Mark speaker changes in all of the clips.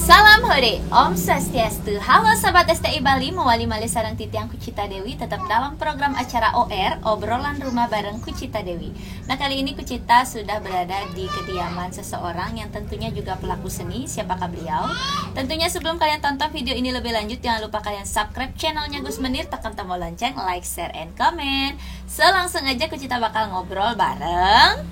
Speaker 1: Salam hore, Om Swastiastu. Halo sahabat STI Bali, mewali mali sarang titiang Kucita Dewi tetap dalam program acara OR, obrolan rumah bareng Kucita Dewi. Nah, kali ini Kucita sudah berada di kediaman seseorang yang tentunya juga pelaku seni. Siapakah beliau? Tentunya sebelum kalian tonton video ini lebih lanjut, jangan lupa kalian subscribe channelnya Gus Menir, tekan tombol lonceng, like, share, and comment. Langsung aja Kucita bakal ngobrol bareng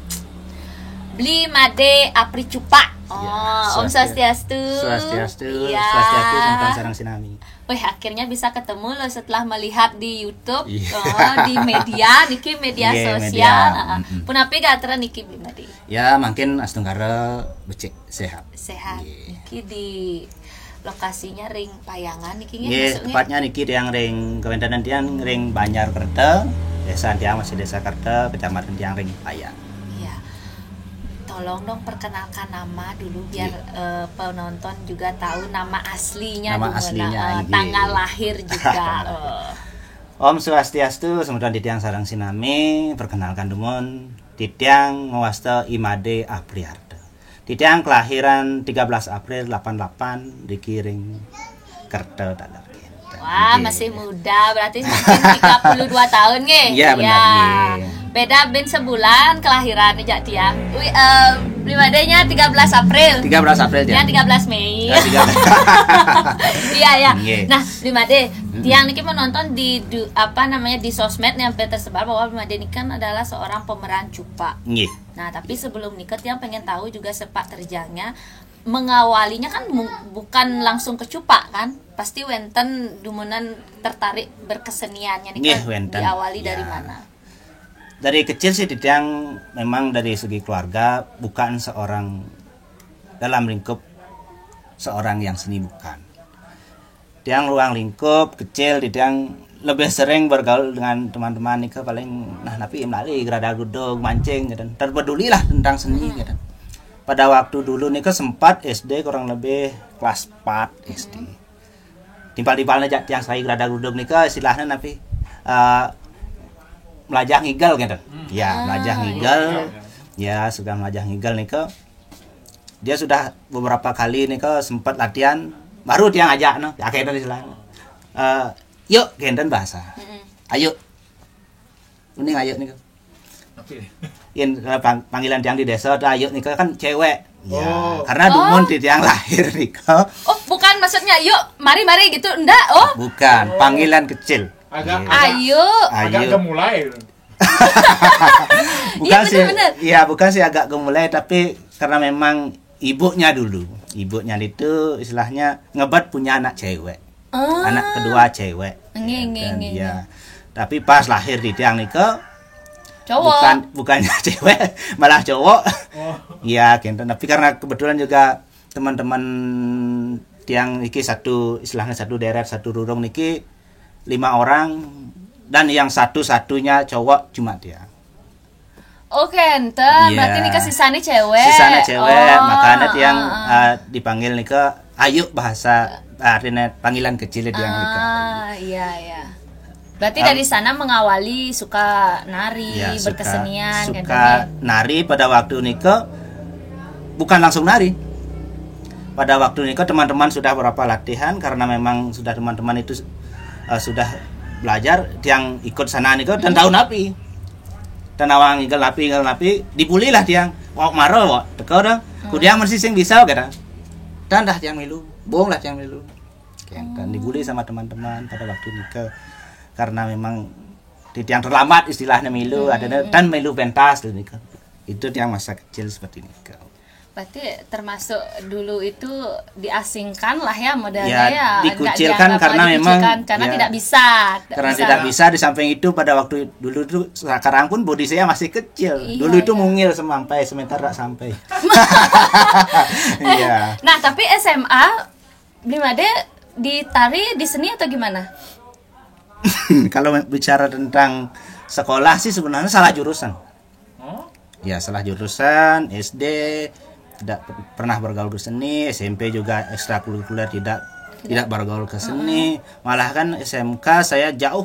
Speaker 1: Bli Made Apri Cupa. Om Swastiastu.
Speaker 2: Swastiastu.
Speaker 1: Ya.
Speaker 2: Swastiastu Sangkan Sarang Sinami.
Speaker 1: Wih, akhirnya bisa ketemu lo setelah melihat di YouTube,
Speaker 2: Yeah.
Speaker 1: Di media, niki media
Speaker 2: Yeah,
Speaker 1: sosial.
Speaker 2: media.
Speaker 1: Punapi gak tera niki Bli Made.
Speaker 2: Ya, makin astunggara becek sehat.
Speaker 1: Sehat.
Speaker 2: Yeah.
Speaker 1: Niki di lokasinya ring Payangan niki
Speaker 2: Nggih, tepatnya niki yang ring Kewendanan tiang ring Banjar Kerta, desa tiang masih desa Kerta, kecamatan tiang ring Payang.
Speaker 1: Iya. Tolong dong perkenalkan nama dulu biar penonton juga tahu nama aslinya,
Speaker 2: Nama
Speaker 1: dimana,
Speaker 2: aslinya, iya.
Speaker 1: tanggal lahir juga.
Speaker 2: Om Swastiastu, semudah titiang sarang sinami, perkenalkan dumon titiang ngawasta Imade Apriarto. Titiang kelahiran 13 April 88 di Kiring Kerta Dadar.
Speaker 1: Wah, masih muda, berarti mungkin 32 tahun nge.
Speaker 2: Iya, benar nge.
Speaker 1: Beda ben sebulan kelahiran jak tiang. Limadenya 13 April.
Speaker 2: 13 April
Speaker 1: Tiang
Speaker 2: tiang.
Speaker 1: 13 Mei.
Speaker 2: Ya, 13.
Speaker 1: Iya ya.
Speaker 2: Nggih.
Speaker 1: Nah, Blimade, tiang niki menonton di di sosmed yang tersebar bahwa Blimade ini kan adalah seorang pemeran Cupa.
Speaker 2: Nggih.
Speaker 1: Nah, tapi sebelum nikah tiang pengen tahu juga sepak terjangnya. Mengawalinya kan bukan langsung ke Cupa kan? Pasti wenten dumunan tertarik berkeseniannya nih
Speaker 2: Nggih,
Speaker 1: kan
Speaker 2: wenten.
Speaker 1: diawali
Speaker 2: Ya.
Speaker 1: dari mana?
Speaker 2: Dari kecil sih Titiang memang dari segi keluarga bukan seorang dalam lingkup seorang yang seni, bukan. Tiang ruang lingkup kecil Titiang lebih sering bergaul dengan teman-teman nih paling tapi melalui gerada gudug mancing gitu. Terpedulilah tentang seni gitu. Pada waktu dulu nih sempat SD kurang lebih kelas 4 SD. Timpal-timpalnya tiang saya gerada gudug nih istilahnya tapi melajah ngigal gitu. Ya, melajah ngigal. Ya, sudah melajah ngigal nih dia sudah beberapa kali nih sempat latihan baru dia ngajak akhirnya istilahnya. Yuk, genten bahasa. Ayo. Mending ayo nih. Panggilan tiang di desa ayo nih kan cewek. Ya, karena dumun di tiang lahir nih.
Speaker 1: Oh, bukan maksudnya yuk, mari gitu. Enggak,
Speaker 2: Bukan, panggilan kecil.
Speaker 1: Ayo.
Speaker 3: Agak gemulai.
Speaker 2: Bukan
Speaker 1: Iya,
Speaker 2: sih.
Speaker 1: bener.
Speaker 2: Iya, bukan sih agak gemulai tapi karena memang ibunya dulu. Ibunya itu istilahnya ngebat punya anak cewek. Anak kedua cewek.
Speaker 1: Nge.
Speaker 2: Ya. Tapi pas lahir di tiang nikah
Speaker 1: Cowok.
Speaker 2: bukannya cewek, malah cowok. Iya, gitu. Tapi karena kebetulan juga teman-teman tiang niki istilahnya satu deret satu rurung niki 5 orang dan yang satu-satunya cowok cuma dia.
Speaker 1: Oke, enten.
Speaker 2: Iya.
Speaker 1: Berarti nikah sisanya cewek.
Speaker 2: Sisanya cewek, makanya tiang dipanggil nikah ayu bahasa artinya panggilan kecil dia nikah.
Speaker 1: Iya. Berarti dari sana mengawali suka nari,
Speaker 2: Ya,
Speaker 1: berkesenian
Speaker 2: suka nari pada waktu nikah bukan langsung nari. Pada waktu nikah teman-teman sudah berapa latihan karena memang sudah teman-teman itu sudah belajar tiang ikut sana nikah dan tahu napi. Dan awang ngigal napi dipulilah tiang. Wak maro wak teko dah. Kudiang masih sing bisa gitu. Dan dah tiang milu. Bohong lah tiang milu. Dan dibully sama teman-teman pada waktu nikah. Karena memang tiang terlambat istilahnya milu dan milu pentas nikah. Itu tiang masa kecil seperti ini.
Speaker 1: Berarti termasuk dulu itu diasingkan lah ya modelnya
Speaker 2: Ya, dikucilkan
Speaker 1: Nggak
Speaker 2: karena memang
Speaker 1: karena
Speaker 2: ya,
Speaker 1: tidak bisa.
Speaker 2: Tidak bisa di samping itu pada waktu dulu itu sekarang pun bodi saya masih kecil.
Speaker 1: Iya,
Speaker 2: Dulu itu mungil sampai sebentar tak sampai. Iya.
Speaker 1: Nah, tapi SMA Blimade ditari di seni atau gimana?
Speaker 2: Kalau bicara tentang sekolah sih sebenarnya salah jurusan. Ya, salah jurusan. SD tidak pernah bergaul ke seni, SMP juga ekstrakurikuler tidak bergaul ke seni. Malah kan SMK saya jauh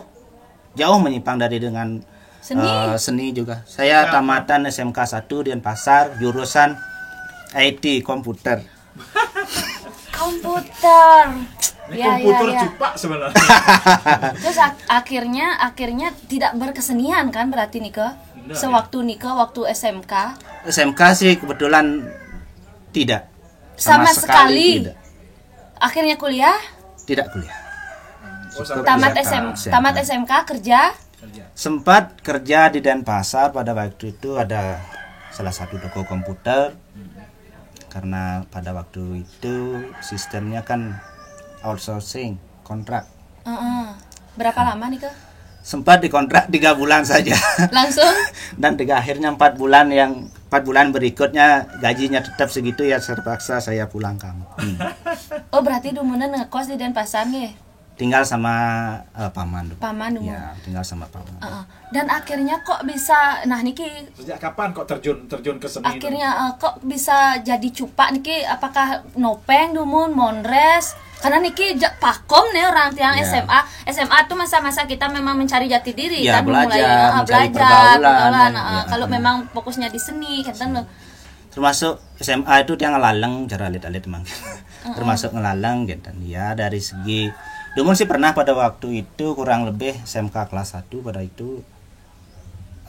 Speaker 2: menyimpang dari dengan seni juga. Saya tamatan SMK 1 di Denpasar, jurusan IT komputer.
Speaker 1: komputer.
Speaker 3: Ini komputer cupak sebenarnya.
Speaker 1: Terus akhirnya tidak berkesenian kan berarti Niko? Sewaktu Niko waktu SMK.
Speaker 2: SMK sih kebetulan tidak.
Speaker 1: Sama sekali.
Speaker 2: Tidak.
Speaker 1: Akhirnya kuliah?
Speaker 2: Tidak kuliah.
Speaker 1: Tamat SMK kerja?
Speaker 2: Sempat kerja di Denpasar pada waktu itu, ada salah satu toko komputer. Karena pada waktu itu sistemnya kan outsourcing, kontrak.
Speaker 1: Berapa lama nih Kak?
Speaker 2: Sempat dikontrak 3 bulan saja.
Speaker 1: Langsung?
Speaker 2: Dan akhirnya 4 bulan berikutnya gajinya tetap segitu, ya terpaksa saya pulang kampung.
Speaker 1: Oh berarti Dumunan ngekos di Denpasar nih?
Speaker 2: Tinggal sama paman.
Speaker 1: Paman Dumun.
Speaker 2: Ya, tinggal sama paman.
Speaker 1: Dan akhirnya kok bisa, nah Niki
Speaker 3: sejak kapan kok terjun ke seni?
Speaker 1: Akhirnya kok bisa jadi cupak Niki? Apakah nopeng Dumun, monres? Karena Niki pakom nih orang tiang SMA tuh masa-masa kita memang mencari jati diri
Speaker 2: ya,
Speaker 1: kan,
Speaker 2: belajar
Speaker 1: pergaulan.
Speaker 2: Ya,
Speaker 1: kalau memang fokusnya di seni kan lo.
Speaker 2: Termasuk SMA itu dia ngelaleng cara alit-alit emang. Termasuk ngelaleng gitu. Ya dari segi Dumun sih pernah pada waktu itu kurang lebih SMK kelas 1 pada itu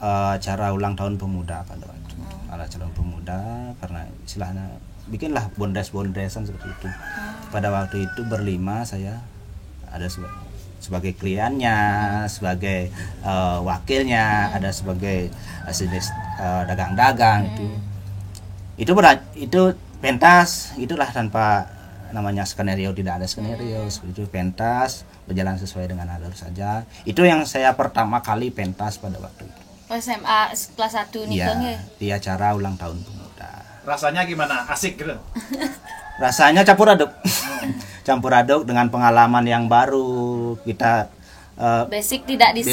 Speaker 2: acara ulang tahun pemuda pada waktu itu. Acara pemuda karena istilahnya bikinlah bondes-bondesan seperti itu. Pada waktu itu berlima, saya ada sebagai kliennya, sebagai wakilnya, ada sebagai dagang-dagang itu pentas, itulah tanpa namanya skenario, tidak ada skenario, seperti itu pentas berjalan sesuai dengan alur saja. Itu yang saya pertama kali pentas pada waktu itu.
Speaker 1: SMA kelas 1 nih
Speaker 2: ya, di acara ulang tahun pemuda.
Speaker 3: Rasanya gimana? Asik gitu?
Speaker 2: Rasanya campur aduk. Campur aduk dengan pengalaman yang baru. Kita
Speaker 1: basic tidak di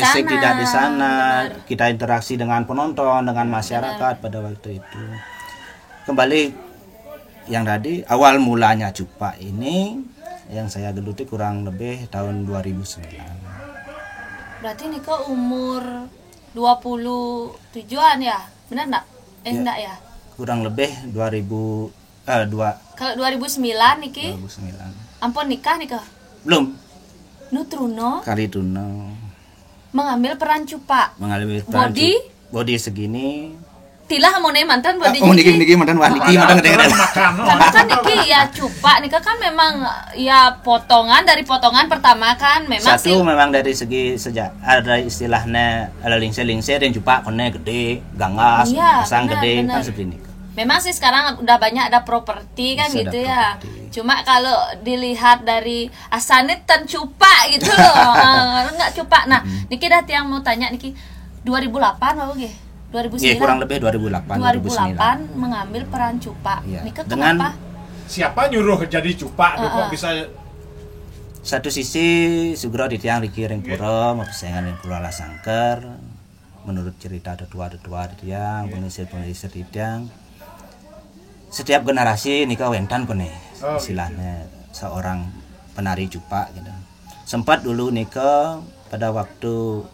Speaker 1: sana.
Speaker 2: Kita interaksi dengan penonton, dengan masyarakat pada waktu itu. Kembali yang tadi, awal mulanya cupak ini yang saya geluti kurang lebih tahun 2009.
Speaker 1: Berarti Niko umur 27-an ya? Benar enggak? Enggak ya?
Speaker 2: Kurang lebih 2002.
Speaker 1: Kalau 2009 Niki?
Speaker 2: 2009.
Speaker 1: Ampun nikah Niko?
Speaker 2: Belum.
Speaker 1: Nutruno?
Speaker 2: Kali Tuno.
Speaker 1: Mengambil peran cupak.
Speaker 2: Body segini.
Speaker 1: Tilah mau mantan body
Speaker 2: niki mantan
Speaker 1: karena kan Niki ya cupak Niki kan memang ya potongan pertama kan memang
Speaker 2: satu memang dari segi sejak ada istilahnya ada lingse dan cupak kone gede gangas pasang gede kan seperti ini.
Speaker 1: Memang sih sekarang udah banyak ada properti kan gitu ya. Cuma kalau dilihat dari asanit dan cupak gitu loh. Enggak cupak. Nah, Niki dah yang mau tanya Niki 2008 apa ge? 2009.
Speaker 2: Iya, kurang lebih 2008
Speaker 1: mengambil peran cupak.
Speaker 2: Ya.
Speaker 1: Niki
Speaker 2: Dengan
Speaker 1: kenapa?
Speaker 3: Siapa nyuruh jadi cupak? Kok bisa?
Speaker 2: Satu sisi Sugro ditiang Riki Ringpuro, persaingan Ringpuro ala sangker. Menurut cerita tetua ditiang, pengisir ditiang. Setiap generasi Nika wentan kone istilahnya seorang penari cupak gitu. Sempat dulu Nika pada waktu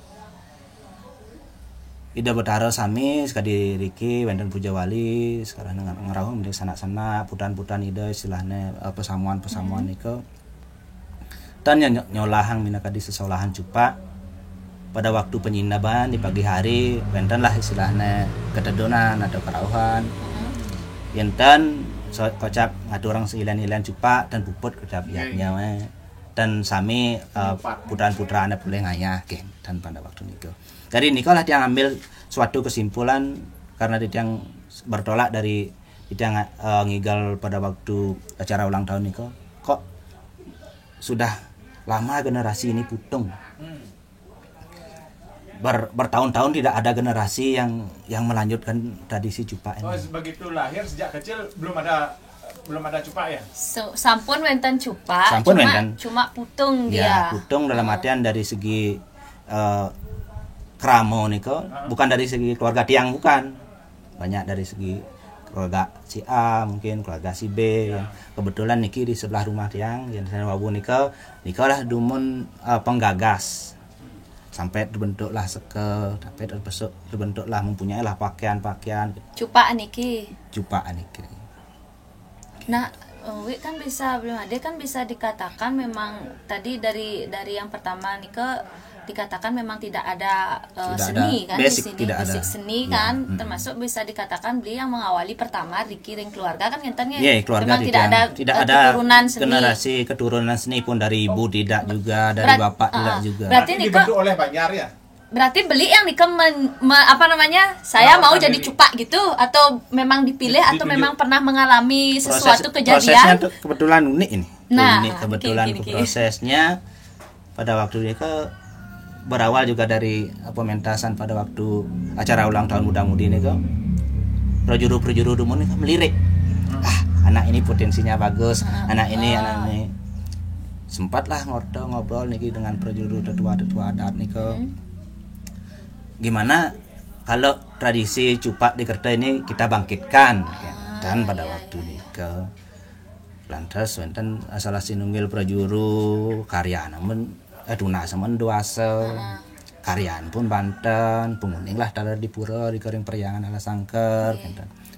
Speaker 2: Ida Betara sami sekali Riki Wenden Pujawali sekarang ngerahum di sana-sana putan-putan ida istilahnya pesamuan Nika dan nyolahang minaka di sesolahan cupak pada waktu penyinaban di pagi hari wenten lah istilahnya ketedonan atau kerauhan yenten kocap ngadu orang seilan-ilan cupak dan puput kocap iatnya dan sami putra-putra anak boleh ngayah dan pada waktu itu dari Niko lah dia ngambil suatu kesimpulan karena dia yang bertolak dari dia ngigal pada waktu acara ulang tahun Niko kok sudah lama generasi ini putung bertahun-tahun tidak ada generasi yang melanjutkan tradisi cupak ini.
Speaker 3: Begitu lahir sejak kecil belum ada cupak ya?
Speaker 1: Sampun wenten cupak, cuma putung dia.
Speaker 2: Ya, putung dalam artian dari segi kramo Niko, bukan dari segi keluarga tiang bukan. Banyak dari segi keluarga si A, mungkin keluarga si B. Kebetulan Niki di sebelah rumah tiang yang saya wabu Niko lah Dumun penggagas. Sampai terbentuklah sampai terbentuklah mempunyai lah pakaian.
Speaker 1: Cupak Niki.
Speaker 2: Cupak Niki.
Speaker 1: Nah, Wi kan bisa belum ada kan bisa dikatakan memang tadi dari yang pertama nih ke dikatakan memang tidak ada seni
Speaker 2: ada
Speaker 1: kan
Speaker 2: basic,
Speaker 1: di sini
Speaker 2: tidak
Speaker 1: basic
Speaker 2: ada.
Speaker 1: seni kan termasuk bisa dikatakan beliau yang mengawali pertama Riki ring keluarga kan ngentenya
Speaker 2: Keluarga
Speaker 1: memang tidak ada keturunan seni.
Speaker 2: generasi keturunan seni pun dari ibu tidak juga, dari bapak tidak juga.
Speaker 1: Berarti
Speaker 3: Nanti
Speaker 1: Niko
Speaker 3: dibentuk oleh Banjar ya.
Speaker 1: berarti beli yang Niko saya mau jadi cupak gitu atau memang dipilih atau
Speaker 3: Ditunjuk.
Speaker 1: memang pernah mengalami sesuatu
Speaker 2: Prosesnya
Speaker 1: kejadian.
Speaker 2: tuh kebetulan unik ini.
Speaker 1: Nah,
Speaker 2: Unik kebetulan
Speaker 1: gini.
Speaker 2: prosesnya pada waktu itu berawal juga dari pementasan pada waktu acara ulang tahun muda-mudi ini kok prajuru-prajuru dumun ini melirik. Anak ini potensinya bagus, anak ini sempatlah ngobrol niki dengan prajuru tetua-tetua adat nih kok. Gimana kalau tradisi cupak di Kerta ini kita bangkitkan dan pada waktu nika lantas wonten salah sinunggil prajuru karya namun Duna semen duase karyaan pun Banten penguning lah dari di pura di kering peryangan ala sangker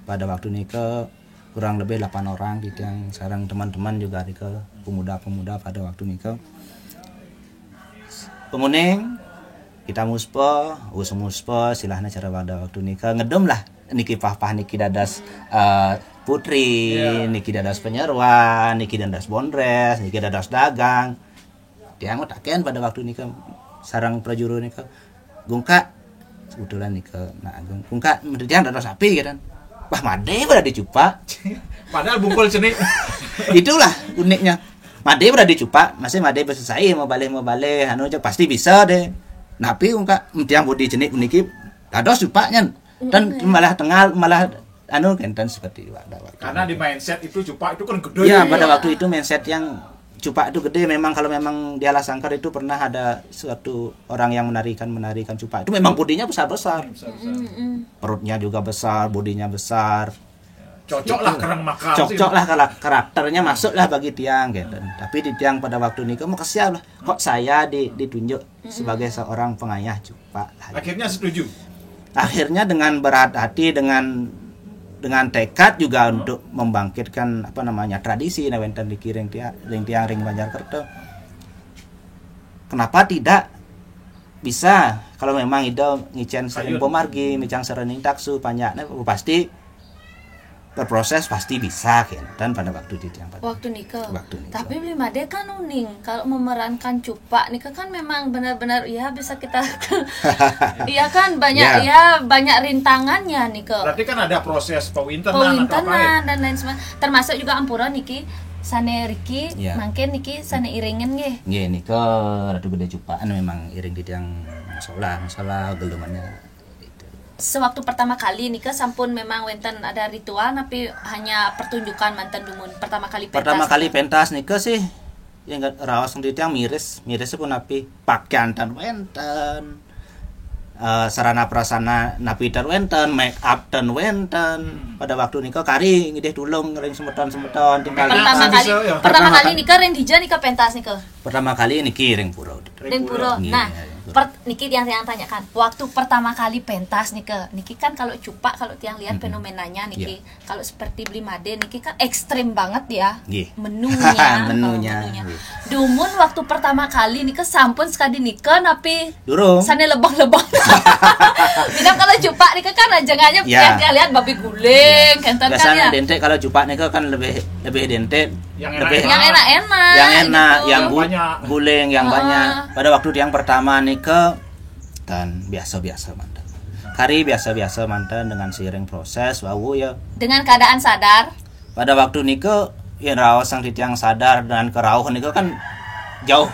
Speaker 2: pada waktu nika kurang lebih 8 orang di yang sarang teman-teman juga di pemuda-pemuda pada waktu nika penguning kita muspo silahnya cara pada waktu nika ngedem lah niki pah niki dadas putri niki dadas penyerwan niki dadas bondres niki dadas dagang tiang takean pada waktu nika sarang prajuru nika gungka kebetulan nika gungka tiang dadas sapi kan wah made pada dicupak
Speaker 3: Padahal bungkul seni.
Speaker 2: itulah uniknya made pada dicupak masih made selesai mau balik pasti bisa deh napi gungka tiang budi jenik uniki dados cupaknya dan malah kenten seperti pada waktu
Speaker 3: Karena di mindset itu cupak itu kan gede.
Speaker 2: ya pada waktu itu mindset yang cupak itu gede memang kalau memang di Alas Sangkar itu pernah ada suatu orang yang menarikan cupak itu memang bodinya besar perutnya juga besar bodinya besar
Speaker 3: Cocok lah kerang makam.
Speaker 2: cocok lah kalau karakternya masuk lah bagi tiang gitu tapi di tiang pada waktu ini kamu kesian lah kok saya ditunjuk sebagai seorang pengayah cupak
Speaker 3: Akhirnya setuju.
Speaker 2: akhirnya dengan berat hati dengan tekad juga untuk membangkitkan tradisi wenten dikiring tiang ring Banjarkerta. Kenapa tidak bisa kalau memang itu ngicen sering pomargi, micang serening taksu panjaknya pasti berproses pasti bisa kan pada waktu di tiang
Speaker 1: waktu nikah. Tapi belum ada kan uning kalau memerankan cupak nikah kan memang benar-benar ya bisa kita iya kan banyak banyak rintangannya nikah.
Speaker 3: Berarti kan ada proses pewintenan
Speaker 1: dan lain sebagainya termasuk juga ampura niki sane Riki mungkin niki sane iringen nggih
Speaker 2: nika ratu gede cupaan memang iring di tiang masalah gelumannya.
Speaker 1: Sewaktu pertama kali nikah sampun memang wenten ada ritual tapi hanya pertunjukan mantan dumun pertama kali
Speaker 2: pentas nikah sih yang raos di tiang miris pun napi pakaian tan wenten sarana prasana napi tan wenten make up tan wenten pada waktu nikah kari ngideh tulung ring semeton tinggal
Speaker 1: pertama kali nikah ring dija nikah pentas nikah
Speaker 2: pertama kali niki ring pura
Speaker 1: nah niki yang tanyakan waktu pertama kali pentas niki kan kalau cupak kalau tiang lihat fenomenanya niki kalau seperti Blimade niki kan ekstrim banget ya menunya dumun waktu pertama kali nika sampun sekali nikah napi durung sane lebang-lebang bidang kalau cupak nika kan jangannya yang lihat babi guling kenten kan ya
Speaker 2: dentek kalau cupak nika kan lebih dentek
Speaker 1: yang enak
Speaker 2: yang guling yang banyak pada waktu yang pertama nika dan biasa-biasa mantan kari biasa-biasa mantan dengan seiring proses wau ya
Speaker 1: dengan keadaan sadar
Speaker 2: pada waktu nika yang raos sang titiang sadar dan kerauh nika kan jauh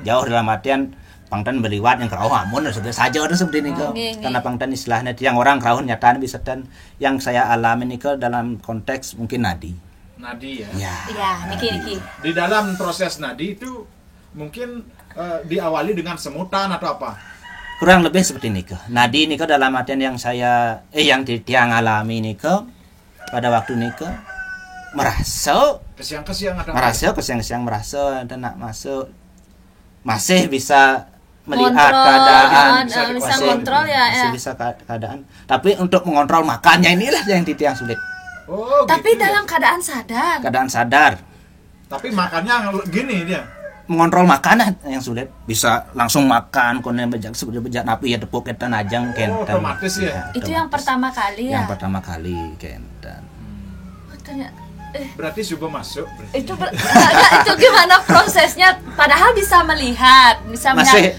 Speaker 2: dalam artian pangtan beliwat yang kerauh amun sudah saja orang seperti nika karena pangtan istilahnya tiang orang kerauh nyataan bisa dan yang saya alami nika dalam konteks mungkin nadi
Speaker 3: ya
Speaker 1: niki
Speaker 3: di dalam proses nadi itu mungkin diawali dengan semutan atau apa
Speaker 2: kurang lebih seperti nikah. Nadi nikah dalam artian yang saya yang tiang alami nikah pada waktu nikah merasa
Speaker 3: kesiang-kesiang
Speaker 2: merasa dan nak masuk masih bisa melihat keadaan
Speaker 1: bisa kontrol
Speaker 2: bisa keadaan tapi untuk mengontrol makannya inilah yang tiang sulit
Speaker 3: Oh,
Speaker 1: Tapi
Speaker 3: gitu ya.
Speaker 1: dalam keadaan sadar.
Speaker 2: Keadaan sadar.
Speaker 3: Tapi makannya gini dia.
Speaker 2: Mengontrol makanan yang sulit, bisa langsung makan konen bejak napi ya tepuk ketan ajang kentan.
Speaker 3: Otomatis ya.
Speaker 1: Itu yang pertama kali ya.
Speaker 2: Yang pertama kali kentan.
Speaker 1: Oh, ternyata
Speaker 3: Berarti juga masuk. Berarti.
Speaker 1: itu gimana prosesnya? Padahal bisa melihat, bisa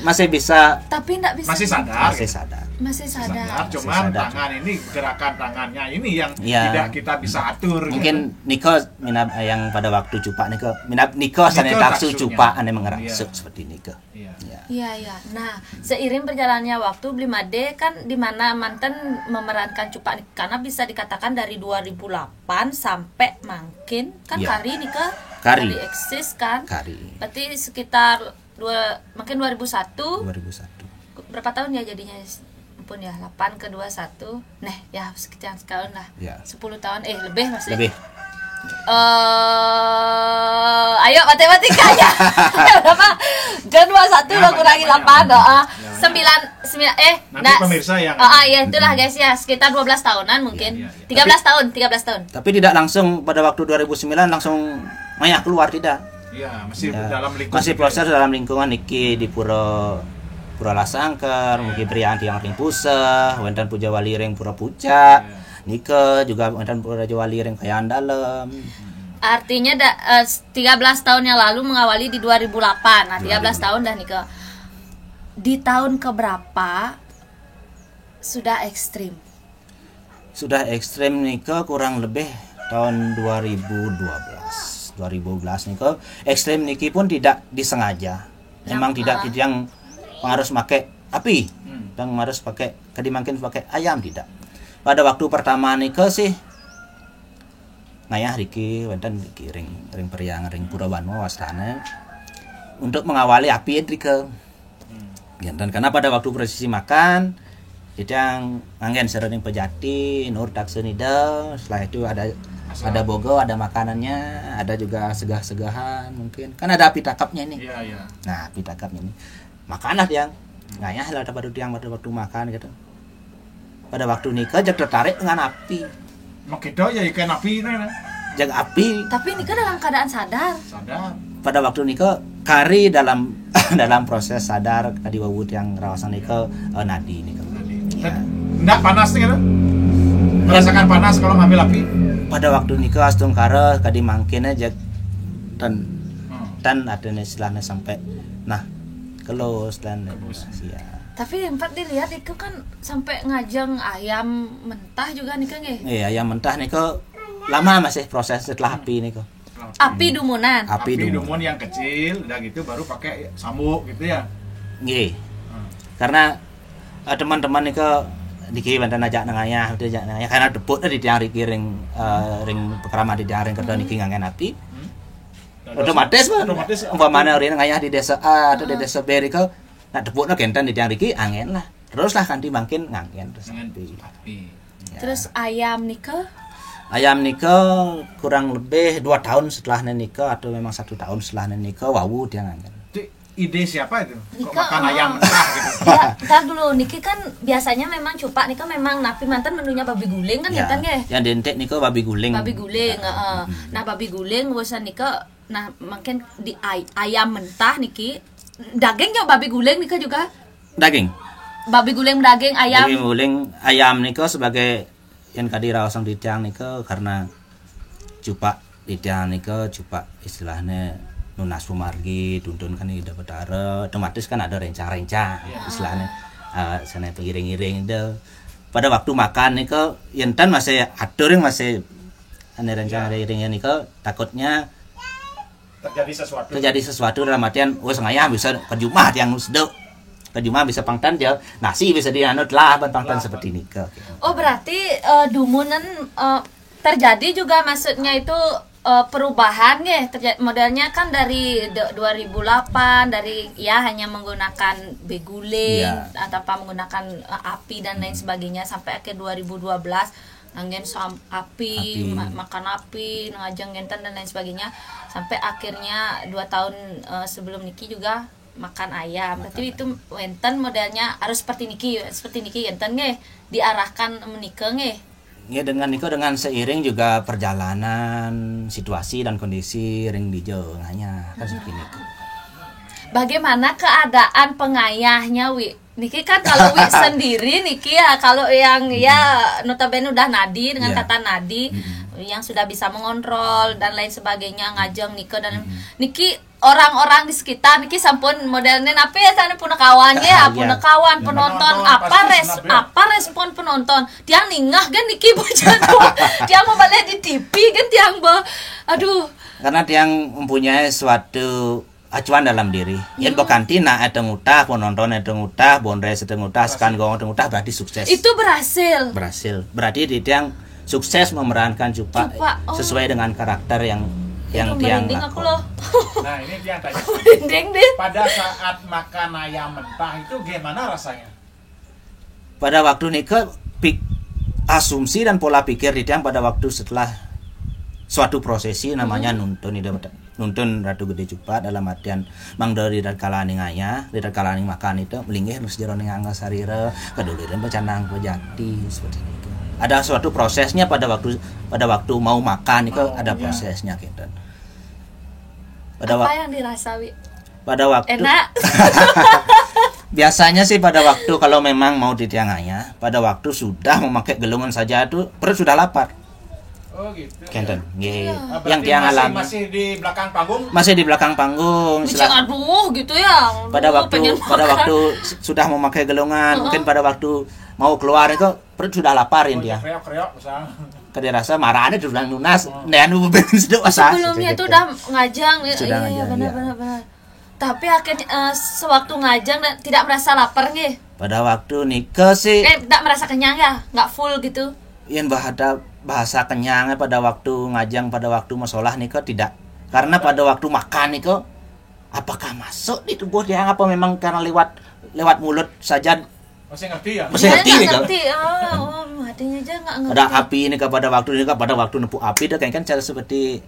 Speaker 2: Masih bisa,
Speaker 1: tapi enggak bisa.
Speaker 3: Masih sadar.
Speaker 2: masih sadar.
Speaker 1: Masih sadar.
Speaker 3: Cuman
Speaker 2: sadar.
Speaker 3: tangan ini gerakan tangannya ini yang
Speaker 2: Ya.
Speaker 3: tidak kita bisa atur.
Speaker 2: Mungkin Niko minat yang pada waktu cupa Niko sana
Speaker 3: Niko
Speaker 2: taksu
Speaker 3: taksunya.
Speaker 2: cupa ane mengerasuk
Speaker 3: Iya.
Speaker 2: seperti Niko.
Speaker 3: Iya.
Speaker 2: Ya.
Speaker 1: Iya, iya. Nah, seiring berjalannya waktu Blimade kan di mana mantan memerankan Cupa karena bisa dikatakan dari 2008 sampai makin kan
Speaker 2: Iya.
Speaker 1: Kari nih ke
Speaker 2: Kari.
Speaker 1: eksis kan.
Speaker 2: Kari
Speaker 1: Berarti sekitar makin 2001
Speaker 2: 2001.
Speaker 1: berapa tahun ya jadinya? Ampun ya, 8 ke 21. Nah, ya sekitar setahun lah.
Speaker 2: Ya.
Speaker 1: 10 tahun lebih maksudnya.
Speaker 2: Lebih.
Speaker 1: Ayo matematikanya. Berapa? Jan 21 lo kurangi 8. Doa. 9
Speaker 3: Nanti pemirsa yang
Speaker 1: iya itulah guys ya, sekitar 12 tahunan mungkin.
Speaker 3: Iya, iya,
Speaker 1: 13 tahun.
Speaker 2: Tapi tidak langsung pada waktu 2009 langsung maya keluar, tidak.
Speaker 3: Iya, masih
Speaker 2: Ya.
Speaker 3: dalam lingkungan.
Speaker 2: Masih proses dalam lingkungan Niki di Pura Lasangker, mungkin Prianti yang ring Puseh, wenten Puja Wali ring Pura Pucak. Nike juga wenten Pura Wali ring Kayan Dalem.
Speaker 1: Artinya 13 tahun yang lalu mengawali di 2008. Nah, 13 tahun dah nih ke. Di tahun keberapa sudah ekstrim?
Speaker 2: Sudah ekstrim Nike kurang lebih tahun 2012 Nike. Ekstrim Niki pun tidak disengaja. Memang tidak yang harus pakai api dan harus pakai kedimakin pakai ayam, tidak. Pada waktu pertama Nike sih ngayah Riki wenten Riki ring periang ring Purawanmo wastana untuk mengawali api Rike. Dan karena pada waktu prosesi makan yang angin sering pejati nur taksenida, setelah itu ada bogo, ada makanannya, ada juga segah-segahan mungkin. Kan ada api takapnya ini.
Speaker 3: Iya, iya.
Speaker 2: Nah, api takapnya ini. Makanlah yang ngayah lah pada waktu makan gitu. Pada waktu nikah jak tertarik dengan api.
Speaker 3: Makido ya ikan api nah.
Speaker 2: Jak api.
Speaker 1: Tapi ini kan dalam keadaan sadar.
Speaker 3: Sadar.
Speaker 2: Pada waktu nikah Kari dalam dalam proses sadar tadi wawut yang rawasan nikah nadi nikah. Ya.
Speaker 3: Enggak panas nih kan? Merasakan panas kalau ngambil api?
Speaker 2: Pada waktu nikah astung kara kadi mangkin aja dan ada istilahnya sampai nah kelus dan ya.
Speaker 1: Tapi yang empat dilihat itu kan sampai ngajeng ayam mentah juga nih kan ya?
Speaker 2: Iya, ayam mentah nikah lama masih proses setelah api nikah.
Speaker 1: Api dumunan.
Speaker 2: Api
Speaker 3: dumun yang kecil, udah gitu baru pakai sambuk gitu ya.
Speaker 2: Nggih. Karena teman-teman nikah diki banten ajak nang ayah, karena debut di tiang riki ring pekerama di tiang ring kedua niki ngangen api. Otomatis umpamanya orang ngayah di desa A atau di desa B rika nak debutna kenten di tiang riki angin lah. Terus lah kanti makin ngangen terus api. Ya.
Speaker 1: Terus ayam nikah?
Speaker 2: Ayam nikah kurang lebih 2 tahun setelah nikah atau memang 1 tahun setelah nikah wawu dia ngangen.
Speaker 3: Itu ide siapa itu? Kok
Speaker 1: Nikah,
Speaker 3: makan ayam mentah gitu?
Speaker 1: Ya, ntar dulu Niki kan biasanya memang Cupa Nika memang napi mantan menunya babi guling kan ya, kan ya?
Speaker 2: Yang dentek nikah babi guling.
Speaker 1: Babi guling, nah babi guling bosan Nika, nah makin di ayam mentah Niki, dagingnya babi guling Nika juga.
Speaker 2: Daging.
Speaker 1: Babi guling daging ayam.
Speaker 2: Babi guling ayam nikah sebagai yang kadi rawasan di tiang nikah karena Cupa di tiang nikah Cupa istilahnya Nunas Sumargi tuntun kan ida betara otomatis kan ada rencang-rencang istilahnya sana pengiring-iring itu pada waktu makan nih ke yentan masih atur yang masih ada rencang-iringnya nih ke takutnya terjadi sesuatu dalam artian wes ngayah bisa ke Jumat yang nusdo ke Jumat bisa pangtan dia nasi bisa dianut lah pangtan seperti ini ke.
Speaker 1: Oh berarti dumunan terjadi juga maksudnya itu perubahan ya modelnya kan dari 2008 dari ya hanya menggunakan beguling atau apa menggunakan api dan lain sebagainya sampai akhir 2012 nanggen api. Makan api ngajeng gentan dan lain sebagainya sampai akhirnya 2 tahun sebelum Niki juga makan ayam. Berarti itu wenten modelnya harus seperti Niki enten nge diarahkan menikah nge.
Speaker 2: Ya dengan niko dengan seiring juga perjalanan situasi dan kondisi ring dijo hanya kan seperti itu.
Speaker 1: Bagaimana keadaan pengayahnya Wi? Niki kan kalau Wi sendiri Niki ya, kalau yang ya notabene udah nadi dengan kata nadi yang sudah bisa mengontrol dan lain sebagainya, ngajeng Niko dan Niki orang-orang di sekitar Niki sampun modelnya apa ya sana punya kawannya ya, punya kawan penonton apa respon penonton tiang ningah kan Niki bocah tiang mau balik di TV kan tiang aduh,
Speaker 2: karena tiang mempunyai suatu acuan dalam diri. Yen bokanti na eteng utah penonton eteng utah bondres eteng utah sekan gong eteng utah berarti sukses.
Speaker 1: Itu berhasil.
Speaker 2: Berarti di tiang sukses memerankan Cupa. Sesuai dengan karakter yang tiang lakukan.
Speaker 3: Nah, ini tiang tanya. Pada saat makan ayam mentah itu gimana rasanya?
Speaker 2: Pada waktu nikah asumsi dan pola pikir di tiang pada waktu setelah suatu prosesi namanya nuntun Ratu Gede Cupa dalam artian mang dari kalani ngaya dari kalani makan itu melinggih nu sejero ning angga sarira kadulireun becanang pejati seperti itu. Ada suatu prosesnya pada waktu mau makan itu ada prosesnya gitu.
Speaker 1: Apa yang dirasa Wi?
Speaker 2: Pada waktu
Speaker 1: enak.
Speaker 2: Biasanya sih pada waktu kalau memang mau ditianganya, pada waktu sudah memakai gelungan saja itu perut sudah lapar.
Speaker 3: Oh gitu.
Speaker 2: Kenten,
Speaker 3: ya.
Speaker 2: Yang tiang alami
Speaker 3: masih di belakang panggung.
Speaker 2: Masih di belakang panggung.
Speaker 1: Aduh gitu ya.
Speaker 2: Pada waktu sudah memakai gelungan, mungkin pada waktu mau keluar itu perut sudah lapar dia.
Speaker 3: Kreok misalnya.
Speaker 2: Kada rasa marahnya sudah lunas. Dan
Speaker 1: sebelumnya itu udah ngajang.
Speaker 2: Sudah ngajang.
Speaker 1: Benar. Tapi akhirnya sewaktu ngajang tidak merasa lapar nih.
Speaker 2: Pada waktu nikah sih.
Speaker 1: Tidak merasa kenyang ya, nggak full gitu.
Speaker 2: Yang bahasa kenyangnya pada waktu ngajang pada waktu masalah nikah tidak, karena pada waktu makan nikah apakah masuk di tubuh dia apa memang karena lewat mulut saja
Speaker 3: masih ngerti ya?
Speaker 2: Masih ngerti nih kalau
Speaker 1: hatinya aja nggak ngerti.
Speaker 2: Ada api ini pada waktu nepuk api dia kan cara seperti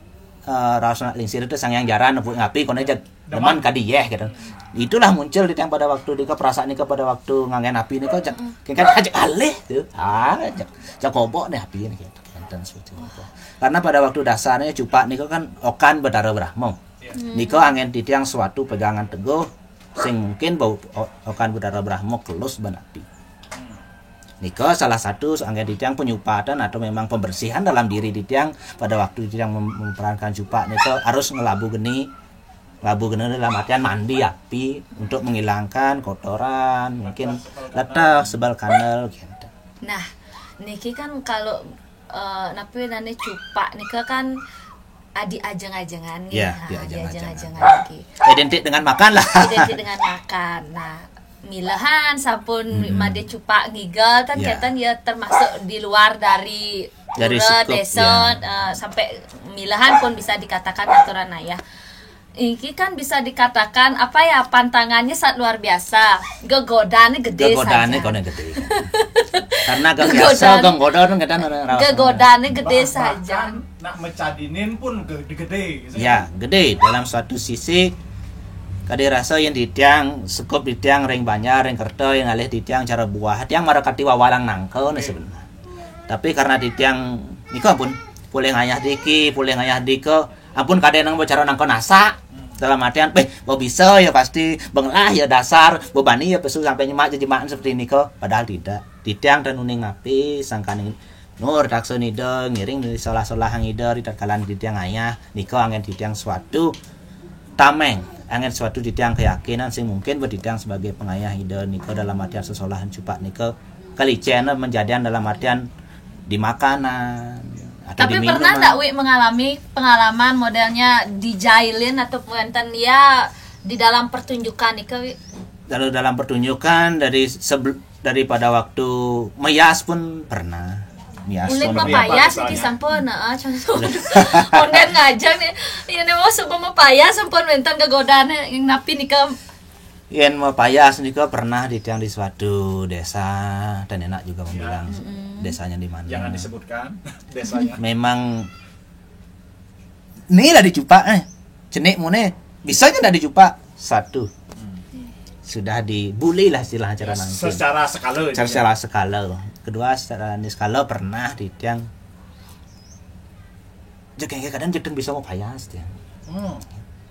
Speaker 2: rasa lingsir itu sang yang jarang nepuk api kono aja deman kadiyeh gitu. Itulah muncul di tiang pada waktu dika perasaan nika pada waktu ngangen api nika kan ajak alih tuh. Cak kobok nih api ini gitu. Dan seperti itu. Karena pada waktu dasarnya Cupa niko kan okan Bathara Brahma. Niko angin di tiang suatu pegangan teguh sing mungkin bau okan Bathara Brahma kelus ban api. Niko salah satu angin di tiang penyupatan atau memang pembersihan dalam diri di tiang pada waktu di tiang memerankan Cupa niko harus ngelabu geni dalam artian mandi api untuk menghilangkan kotoran mungkin letak sebal kanal gitu.
Speaker 1: Nah, niki kan kalau napi nane Cupa nika kan adi ajeng-ajengan nih.
Speaker 2: Ya, ajeng-ajengan. Identik dengan makan lah.
Speaker 1: Identik dengan makan. Nah, milahan sampun made Cupa ngigel kan ketan ya termasuk di luar dari desa sampai milahan pun bisa dikatakan aturan ayah. Ini kan bisa dikatakan apa ya pantangannya sangat luar biasa. Gegodaannya gede saja.
Speaker 2: Karena gak biasa gegodaan
Speaker 1: gegodaannya gede saja.
Speaker 3: Nak mecadinin pun gede.
Speaker 2: Ya, gede dalam suatu sisi. Kade rasa yang di tiang sekup di tiang ring banyak ring kerto yang alih di tiang cara buah tiang marakati wawalang nangkau nih sebenarnya. Tapi karena di tiang niko pun boleh ngayah diko ampun kade nang bicara nangkau nasa. Dalam artian, mau bisa ya pasti benglah ya dasar, bani ya pesu sampai nyemak jemakan seperti ini kok. Padahal tidak. Ditiang dan uning api, sangkaning nur takso nida ngiring dari solah-solah hangida di takalan ditiang ayah, niko angin ditiang suatu tameng, angin suatu ditiang keyakinan sing mungkin berditiang sebagai pengayah ida niko dalam artian sesolahan Cupa niko kali cena menjadian dalam artian di makanan.
Speaker 1: Tapi pernah enggak Wi mengalami pengalaman modelnya dijailin atau enten ya di dalam pertunjukan nika Wi?
Speaker 2: Kalau dalam pertunjukan daripada waktu meyas pun pernah.
Speaker 1: Ulit mepayas iki sampun contoh. Onden ngajang nih. Ini mau sebelum mepayas sampun enten kegodaan yang napi nika.
Speaker 2: Yen mepayas nika pernah di suatu desa dan enak juga membilang desanya di mana.
Speaker 3: Jangan disebutkan desanya.
Speaker 2: Memang inilah dicupa cenik mune bisa aja ndak dicupa satu. Sudah dibully lah istilah acara nanti.
Speaker 3: Secara skala.
Speaker 2: kedua secara niskala pernah di tiang jek kadang jek bisa mau payas tiang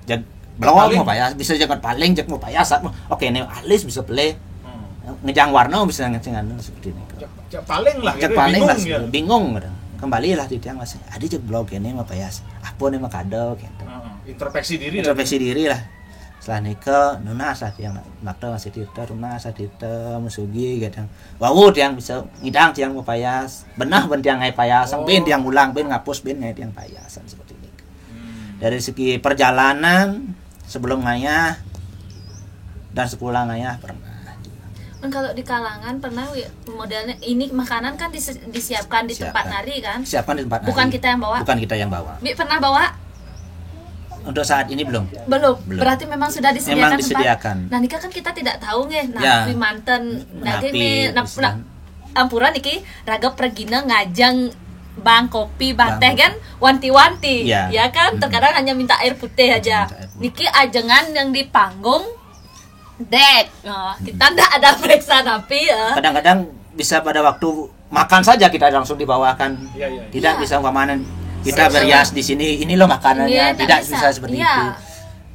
Speaker 2: jek belum mau payas bisa jangan paling jek mau payas oke ini alis bisa beli ngejang warna bisa ngejang seperti ini
Speaker 3: cek paling lah
Speaker 2: cek paling lah bingung kembali lah di tiang masih ada cek blog ini mau payas apa nih mau kado gitu
Speaker 3: introspeksi diri
Speaker 2: lah setelah nikah nunas lah tiang nakta masih tita nunas tita musugi kadang wow tiang bisa ngidang tiang mau payas benah ben tiang ngai payasan ben tiang ulang ben ngapus ben ngai tiang payasan seperti ini dari segi perjalanan sebelum ngayah dan sepulang ngayah pernah.
Speaker 1: Kalau di kalangan pernah modelnya ini makanan kan disiapkan di tempat nari kan?
Speaker 2: Siapkan di tempat nari.
Speaker 1: Bukan kita yang bawa.
Speaker 2: Bukan kita yang bawa.
Speaker 1: Bi pernah bawa?
Speaker 2: Untuk saat ini belum.
Speaker 1: Berarti memang sudah disediakan.
Speaker 2: Memang disediakan.
Speaker 1: Nah, nikah kan kita tidak tahu nggih.
Speaker 2: Ya.
Speaker 1: Napi manten nagi ampuran iki raga pergina ngajang bang kopi bang teh kan wanti-wanti ya kan terkadang hanya minta air putih aja. Niki ajengan yang di panggung dek. Kita ndak ada periksa napi
Speaker 2: Kadang-kadang bisa pada waktu makan saja kita langsung dibawakan. Tidak bisa umpamanan kita berias di sini ini loh makanannya tidak bisa seperti itu.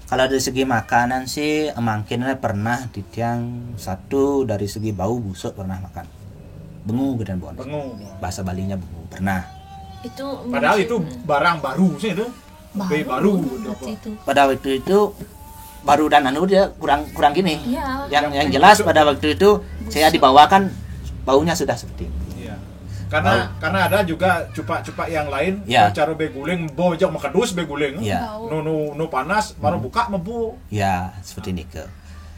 Speaker 2: Kalau dari segi makanan sih mungkin pernah di tiang satu dari segi bau busuk pernah makan bengu dan bonus. Bahasa Balinya bengu pernah.
Speaker 1: Itu
Speaker 3: padahal itu barang baru sih itu. Baru
Speaker 1: itu.
Speaker 2: Pada waktu itu baru dan dia kurang gini. Yang jelas pada waktu itu saya dibawakan baunya sudah seperti ini.
Speaker 3: Karena ada juga cupak-cupak yang lain cara beguling bojok makedus beguling nu panas baru buka mebu
Speaker 2: seperti ini ke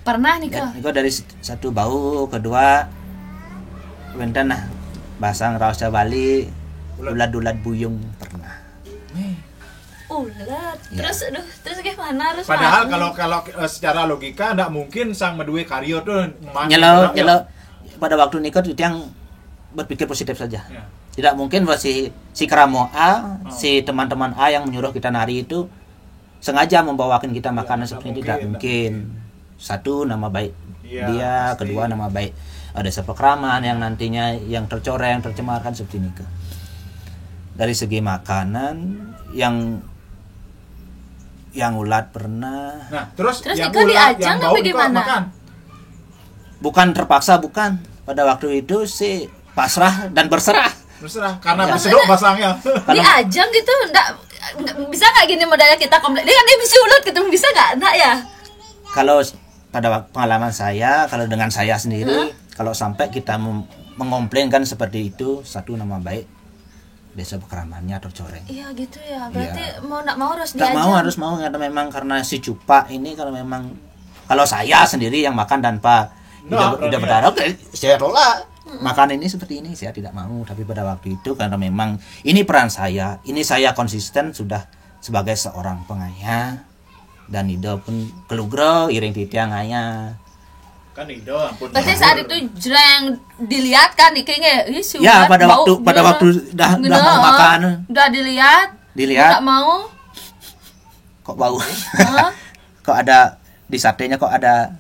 Speaker 1: pernah nih ke
Speaker 2: dari satu bau kedua benten bahasa raos Bali ulat buyung pernah
Speaker 1: ulat terus gimana harus
Speaker 3: padahal kalau secara logika enggak mungkin sang medue karyo tuh
Speaker 2: nyelo pada waktu nikah itu yang berpikir positif saja. Tidak mungkin si keramo A, si teman-teman A yang menyuruh kita nari itu sengaja membawakan kita makanan seperti itu. Tidak mungkin. Satu, nama baik dia, pasti. Kedua, nama baik ada sepekraman yang nantinya yang tercoreng, tercemarkan seperti ini. Dari segi makanan yang ulat pernah.
Speaker 3: Nah, terus yang
Speaker 1: ulat
Speaker 3: yang bau bagaimana? Makan.
Speaker 2: Bukan terpaksa, bukan. Pada waktu itu sih pasrah dan berserah
Speaker 3: karena bersedok basangnya
Speaker 1: diajang gitu enggak bisa nggak gini modalnya kita komplit dia kan dia bisa ulat gitu bisa nggak ya
Speaker 2: kalau pada pengalaman saya kalau dengan saya sendiri kalau sampai kita mengomplainkan seperti itu satu nama baik desa pekramannya tercoreng
Speaker 1: gitu ya berarti mau nggak mau harus
Speaker 2: diajang mau karena memang karena si cupak ini kalau saya sendiri yang makan tanpa tidak berdarah saya tolak makan ini seperti ini saya tidak mau tapi pada waktu itu karena memang ini peran saya ini saya konsisten sudah sebagai seorang pengayah dan Ido pun kelugro iring titiang ayah
Speaker 3: kan Ido ampun
Speaker 1: berarti saat itu jreng dilihat kan ikingnya
Speaker 2: pada waktu dah mau makan
Speaker 1: udah dilihat nggak mau
Speaker 2: kok bau kok ada di satenya kok ada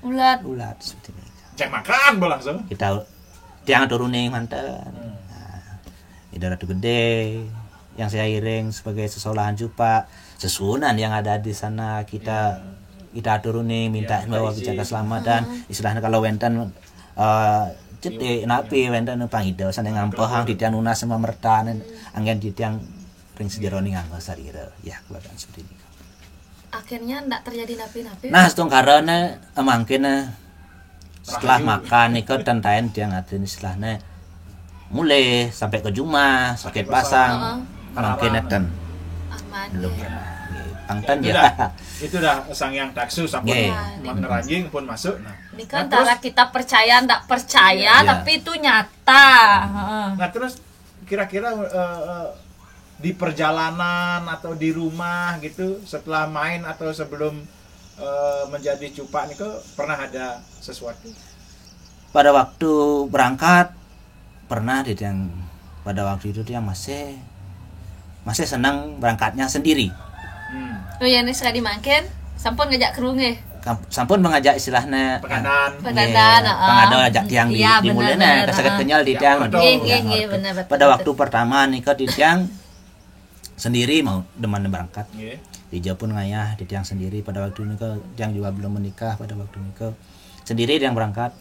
Speaker 1: ulat
Speaker 2: seperti ini
Speaker 3: jangan makan langsung
Speaker 2: kita jangan turunin mantan. Idara itu gede yang saya iring sebagai sesolahan cupak sesunan yang ada di sana kita turunin minta bawa jaga selamatan istilahnya kalau wenten cete napi wenten pangido sana ngampehang di tiang lunas sama mertan angin di tiang ring sejeroni nganggo sarira keluarga seperti ini
Speaker 1: akhirnya enggak terjadi napi-napi
Speaker 2: setung karena mungkin setelah makan ikut tentain dia ngatain istilahnya mulai sampai ke Juma sakit pasang mungkin neten belum pernah pangtan
Speaker 3: itu dah sang yang taksu sampai ngeranjing pun masuk
Speaker 1: ini kan antara kita percaya ndak percaya tapi itu nyata
Speaker 3: nah terus kira-kira di perjalanan atau di rumah gitu setelah main atau sebelum menjadi cupak nih pernah ada sesuatu
Speaker 2: pada waktu berangkat pernah yang pada waktu itu dia masih senang berangkatnya sendiri
Speaker 1: ini sekali makin sampun ngajak kerunge
Speaker 2: sampun mengajak istilahnya
Speaker 3: Penganan.
Speaker 2: pengado ajak tiang
Speaker 1: Iya,
Speaker 2: di
Speaker 1: bener,
Speaker 2: mulanya
Speaker 1: bener,
Speaker 2: kesaget kenyal di
Speaker 3: Ya,
Speaker 2: tiang.
Speaker 3: betul.
Speaker 1: Nggih, bener, betul,
Speaker 2: Pada
Speaker 1: betul.
Speaker 2: waktu pertama nikah di tiang sendiri mau demen berangkat.
Speaker 3: Nggih.
Speaker 2: Dia pun ngayah di tiang sendiri pada waktu nikah, tiang juga belum menikah pada waktu nikah. Sendiri dia berangkat.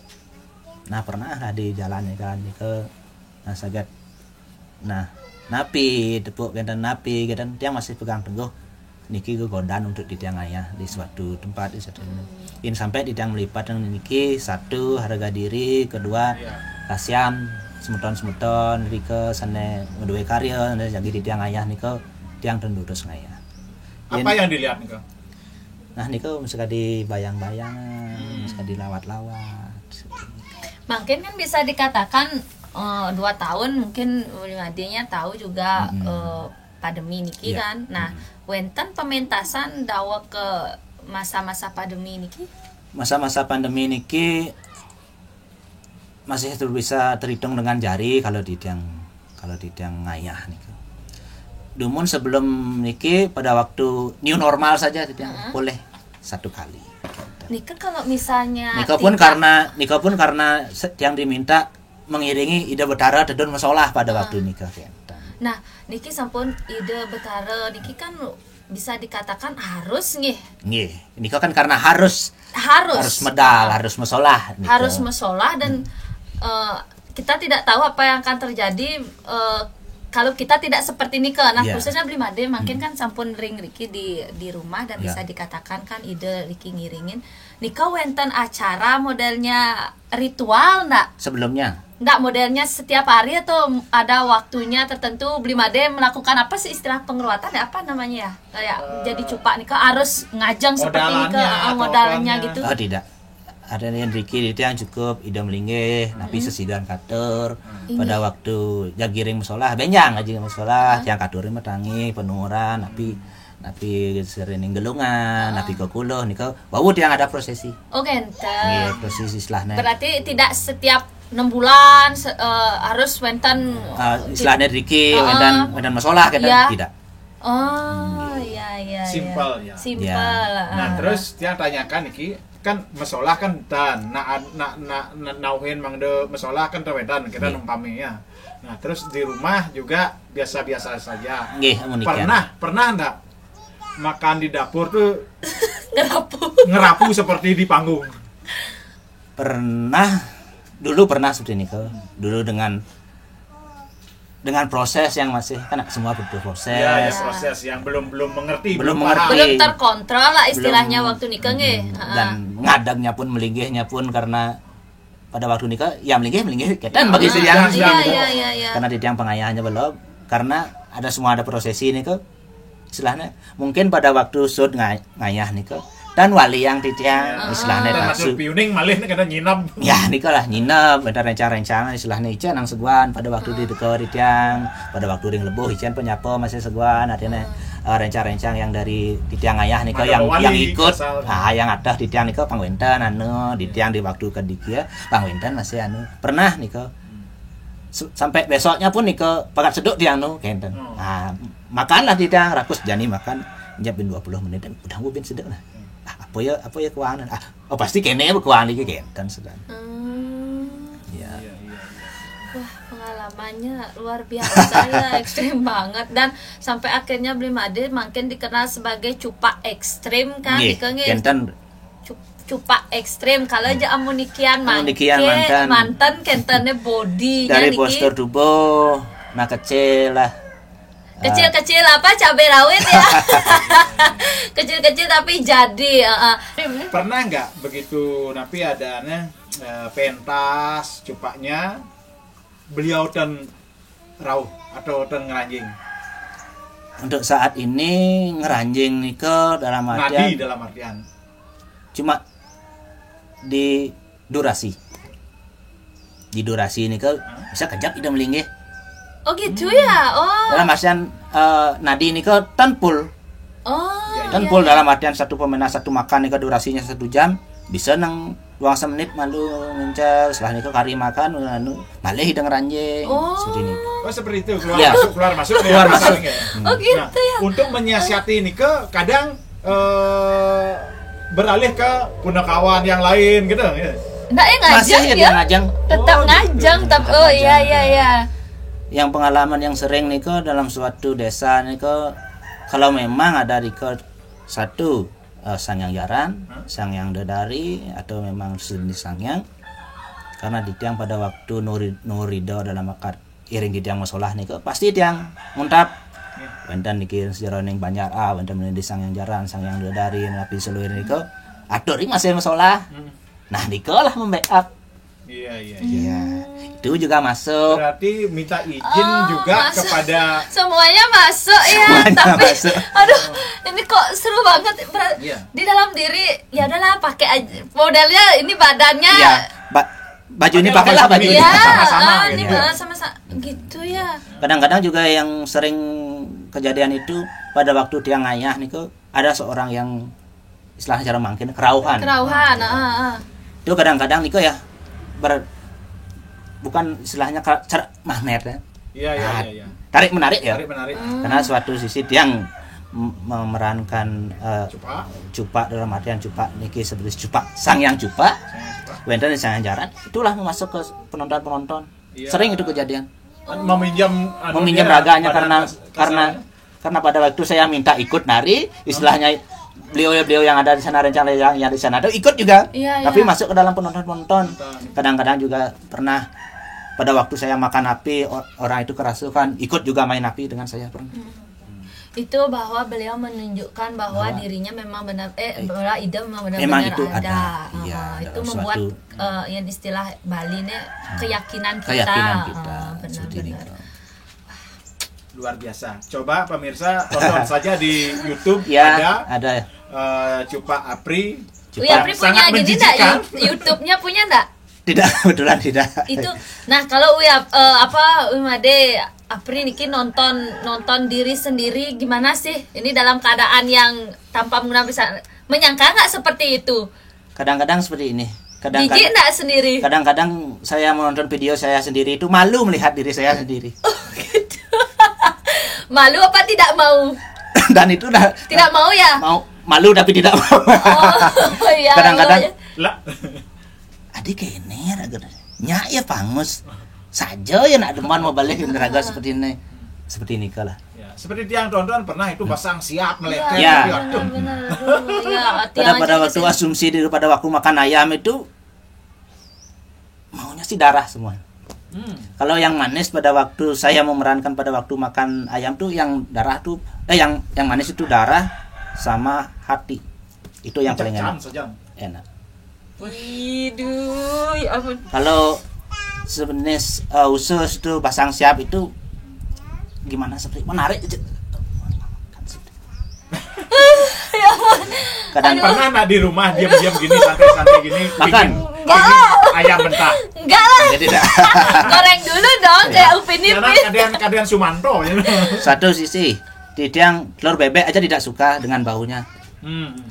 Speaker 2: Nah, pernah lah di jalan nikah nah saget. Nah, napi tepuk gendan napi gendan tiang masih pegang teguh. Niki ke godan untuk di tiang ayah di suatu tempat di satu ini sampai di tiang melipat dengan niki satu harga diri, kedua kasihan semeton ke sana ngedue karya jadi di tiang ayah niko tiang tendurus ngayah.
Speaker 3: Apa yang dilihat nih kok?
Speaker 2: Nah niko mesti dibayang-bayang, mesti dilawat-lawat.
Speaker 1: Mungkin kan bisa dikatakan 2 tahun mungkin adanya tahu juga pandemi niki
Speaker 2: Iya.
Speaker 1: kan. Nah, wenten pementasan dawa ke masa-masa pandemi niki.
Speaker 2: Masa-masa pandemi niki masih bisa terhitung dengan jari kalau di tiang ngayah niki. Dumun sebelum niki pada waktu new normal saja di tiang boleh 1 kali.
Speaker 1: Nika kalau misalnya
Speaker 2: Nika pun karena tiang diminta mengiringi ide betara dedon masalah pada waktu nikah.
Speaker 1: Nah, niki sampun ide betara niki kan bisa dikatakan harus nggih.
Speaker 2: Nggih, nika kan karena harus medal, harus masalah.
Speaker 1: Harus mesolah dan kita tidak tahu apa yang akan terjadi kalau kita tidak seperti nikah. Nah, khususnya beli made makin kan sampun ring Riki di rumah dan bisa dikatakan kan ide Riki ngiringin. Nikah wenten acara modelnya ritual ndak?
Speaker 2: Sebelumnya
Speaker 1: Nggak modelnya setiap hari atau ada waktunya tertentu beli made melakukan apa sih istilah pengeruatan ya apa namanya ya kayak jadi cupak nikah harus ngajang seperti nikah modalnya gitu.
Speaker 2: Oh tidak, ada yang Riki itu yang cukup ide melinggih tapi sesidan katur pada waktu jagiring musola benjang aja musola yang katurin metangi penuran tapi sering gelungan napi ke kulo nika bau tiang ada prosesi.
Speaker 1: Oh genten.
Speaker 2: Nggih, prosesi istilahnya.
Speaker 1: Berarti tidak setiap 6 bulan harus wenten
Speaker 2: istilahnya Riki wendan masalah kan tidak.
Speaker 1: Oh iya.
Speaker 3: Simpel ya.
Speaker 1: Simpel.
Speaker 3: Nah, terus dia tanyakan iki kan masalah kan dan nauhin mangde masalah kan tewedan kita numpami ya. Nah, terus di rumah juga biasa-biasa saja.
Speaker 2: Nggih,
Speaker 3: Pernah enggak makan di dapur tuh ngerapu seperti di panggung?
Speaker 2: Dulu pernah seperti ini dulu dengan proses yang masih kan semua butuh proses.
Speaker 3: Ya, proses yang belum mengerti,
Speaker 2: belum
Speaker 1: terkontrol lah istilahnya waktu nikah nggih.
Speaker 2: Dan ngadangnya pun melinggihnya pun karena pada waktu nikah ya melinggih ketan bagi istri yang
Speaker 1: iya.
Speaker 2: karena di tiang pengayahannya belum karena ada prosesi ini istilahnya mungkin pada waktu sud ngayah nih dan wali yang di tiang istilahnya
Speaker 3: termasuk piuning malih kena nyinap.
Speaker 2: Ya nika lah nyinap bentar rencana istilahnya ican nang seguan pada waktu di dekat di tiang pada waktu ring lebuh ican penyapa masih seguan artinya rencang-rencang yang dari di tiang ayah nika yang ikut yang ada di tiang nika pangwenten di tiang di waktu kedikia pangwenten masih pernah nika sampai besoknya pun nika pakat seduk tiang kenten. Makanlah di tiang rakus jani makan nyiapin 20 menit dan udah ngubin sedek lah. Apa ya keuangan pasti kene keuangan iki kenten sedang. Ya.
Speaker 1: Wah, pengalamannya luar biasa ya, ekstrim banget dan sampai akhirnya beli made makin dikenal sebagai cupak ekstrim kan
Speaker 2: kenten
Speaker 1: cupak ekstrim kalau aja amunikian mantan kentennya body
Speaker 2: dari postur tubuh kecil lah.
Speaker 1: Kecil-kecil apa cabai rawit ya. Kecil-kecil tapi jadi.
Speaker 3: Pernah nggak begitu napi adanya pentas cupaknya beliau dan rauh atau dan ngeranjing?
Speaker 2: Untuk saat ini ngeranjing nika dalam artian cuma di durasi ini bisa kejap ida melinggih.
Speaker 1: Oh gitu ya.
Speaker 2: Dalam artian nadi ini tanpul. Tanpul dalam artian satu pemenas satu makan ini durasinya 1 jam bisa nang luang semenit malu mencel setelah ini kari makan malih hidang ranjing seperti ini.
Speaker 3: Seperti itu keluar masuk.
Speaker 1: Oh gitu ya.
Speaker 3: Untuk menyiasati ini kadang beralih ke punakawan yang lain gitu ya.
Speaker 1: Nggak ngajang
Speaker 2: Masih
Speaker 1: ya.
Speaker 2: ngajang.
Speaker 1: Tetap
Speaker 3: Oh, gitu.
Speaker 1: ngajang,
Speaker 2: Tetap
Speaker 1: tapi oh iya
Speaker 2: ngajang.
Speaker 1: iya.
Speaker 2: Yang pengalaman yang sering niko dalam suatu desa niko, kalau memang ada niko satu sangyang jaran, sangyang dedari atau memang sejenis sangyang, karena di tiang pada waktu nurido dalam akad iring di tiang masalah niko pasti tiang muntap. Wenten niki sejarah yang banyak wenten menjadi sangyang jaran, sangyang dedari, tapi seluruh niko atur ini masih masalah. Nah niko lah membackup.
Speaker 3: Iya.
Speaker 2: Iya, itu juga masuk.
Speaker 3: Berarti minta izin juga
Speaker 1: masuk.
Speaker 3: kepada
Speaker 1: Semuanya masuk ya,
Speaker 2: Semuanya
Speaker 1: tapi
Speaker 2: masuk.
Speaker 1: aduh, ini kok seru banget.
Speaker 3: Iya.
Speaker 1: Di dalam diri ya udahlah pakai aja modelnya ini badannya.
Speaker 2: Iya, baju ini pakailah baju ini.
Speaker 1: Ya,
Speaker 3: Sama-sama
Speaker 1: ini
Speaker 3: gitu.
Speaker 1: sama-sama gitu ya.
Speaker 2: Kadang-kadang juga yang sering kejadian itu pada waktu dia ngayah niku ada seorang yang istilahnya cara mangkin kerauhan.
Speaker 1: Kerauhan,
Speaker 2: Itu kadang-kadang niku ya bukan istilahnya cara magnet ya.
Speaker 3: Iya.
Speaker 2: Tarik menarik ya.
Speaker 3: Menarik.
Speaker 2: Karena suatu sisi tiang memerankan cupak dalam artian cupak niki seperti cupak sangyang cupak. Wenten sangyang jaran itulah masuk ke penonton-penonton.
Speaker 3: Iya.
Speaker 2: Sering itu kejadian.
Speaker 3: Meminjam
Speaker 2: Raganya
Speaker 3: badan
Speaker 2: karena pada waktu saya minta ikut nari, istilahnya beliau yang ada di sana, rencana yang di sana itu ikut juga.
Speaker 1: Iya,
Speaker 2: Tapi
Speaker 1: iya.
Speaker 2: masuk ke dalam penonton. Kadang-kadang juga pernah pada waktu saya makan api, orang itu kerasukan, ikut juga main api dengan saya pernah.
Speaker 1: Itu bahwa beliau menunjukkan bahwa dirinya memang benar bahwa ide memang benar-benar
Speaker 2: Memang itu
Speaker 1: ada.
Speaker 2: ada. Iya,
Speaker 1: Itu
Speaker 2: dalam
Speaker 1: membuat
Speaker 2: suatu-
Speaker 1: yang istilah Bali ini keyakinan kita.
Speaker 2: Keyakinan kita. Seperti
Speaker 1: Benar-benar.
Speaker 2: itu.
Speaker 3: luar biasa. Coba pemirsa tonton saja di YouTube
Speaker 2: Ya,
Speaker 3: ada
Speaker 2: ada.
Speaker 3: Cupak Apri.
Speaker 1: Uya Pri punya
Speaker 3: sangat
Speaker 1: gini enggak?
Speaker 3: menjijikan.
Speaker 1: YouTube-nya punya enggak?
Speaker 2: Tidak, kebetulan tidak.
Speaker 1: Itu. Nah, kalau Uya Umade Apri niki nonton diri sendiri gimana sih? Ini dalam keadaan yang tanpa menggunakan bisa menyangka nggak seperti itu?
Speaker 2: Kadang-kadang seperti ini.
Speaker 1: Jijik enggak sendiri?
Speaker 2: Kadang-kadang saya menonton video saya sendiri itu malu melihat diri saya sendiri.
Speaker 1: Gitu. Malu apa tidak mau?
Speaker 2: Dan itu udah
Speaker 1: Tidak mau ya?
Speaker 2: mau malu tapi tidak mau.
Speaker 1: Oh iya.
Speaker 2: Kadang-kadang
Speaker 3: Lah.
Speaker 2: adik kene raga nya ya pangus saja ya nak deman mau balik raga seperti ini kalah.
Speaker 3: Ya, seperti yang tonton pernah itu pasang siap meletet.
Speaker 2: Ya.
Speaker 1: Benar. Ya,
Speaker 2: Pada waktu asumsi pada waktu makan ayam itu maunya sih darah semua. Kalau yang manis pada waktu saya memerankan pada waktu makan ayam tuh yang darah tuh yang manis itu darah sama hati. Itu yang paling enak. Enak.
Speaker 1: Waduh, ya ampun.
Speaker 2: Kalau sejenis usus tuh pasang siap itu gimana seperti menarik. Kadang
Speaker 3: Pernah nggak di rumah diam-diam gini santai-santai gini
Speaker 2: Makan.
Speaker 3: pingin ayam mentah.
Speaker 1: Enggak lah.
Speaker 2: ya tidak.
Speaker 1: Goreng dulu dong kayak Upin Ipin.
Speaker 3: Kadang Sumanto ya.
Speaker 2: Satu sisi Tidiang telur bebek aja tidak suka dengan baunya.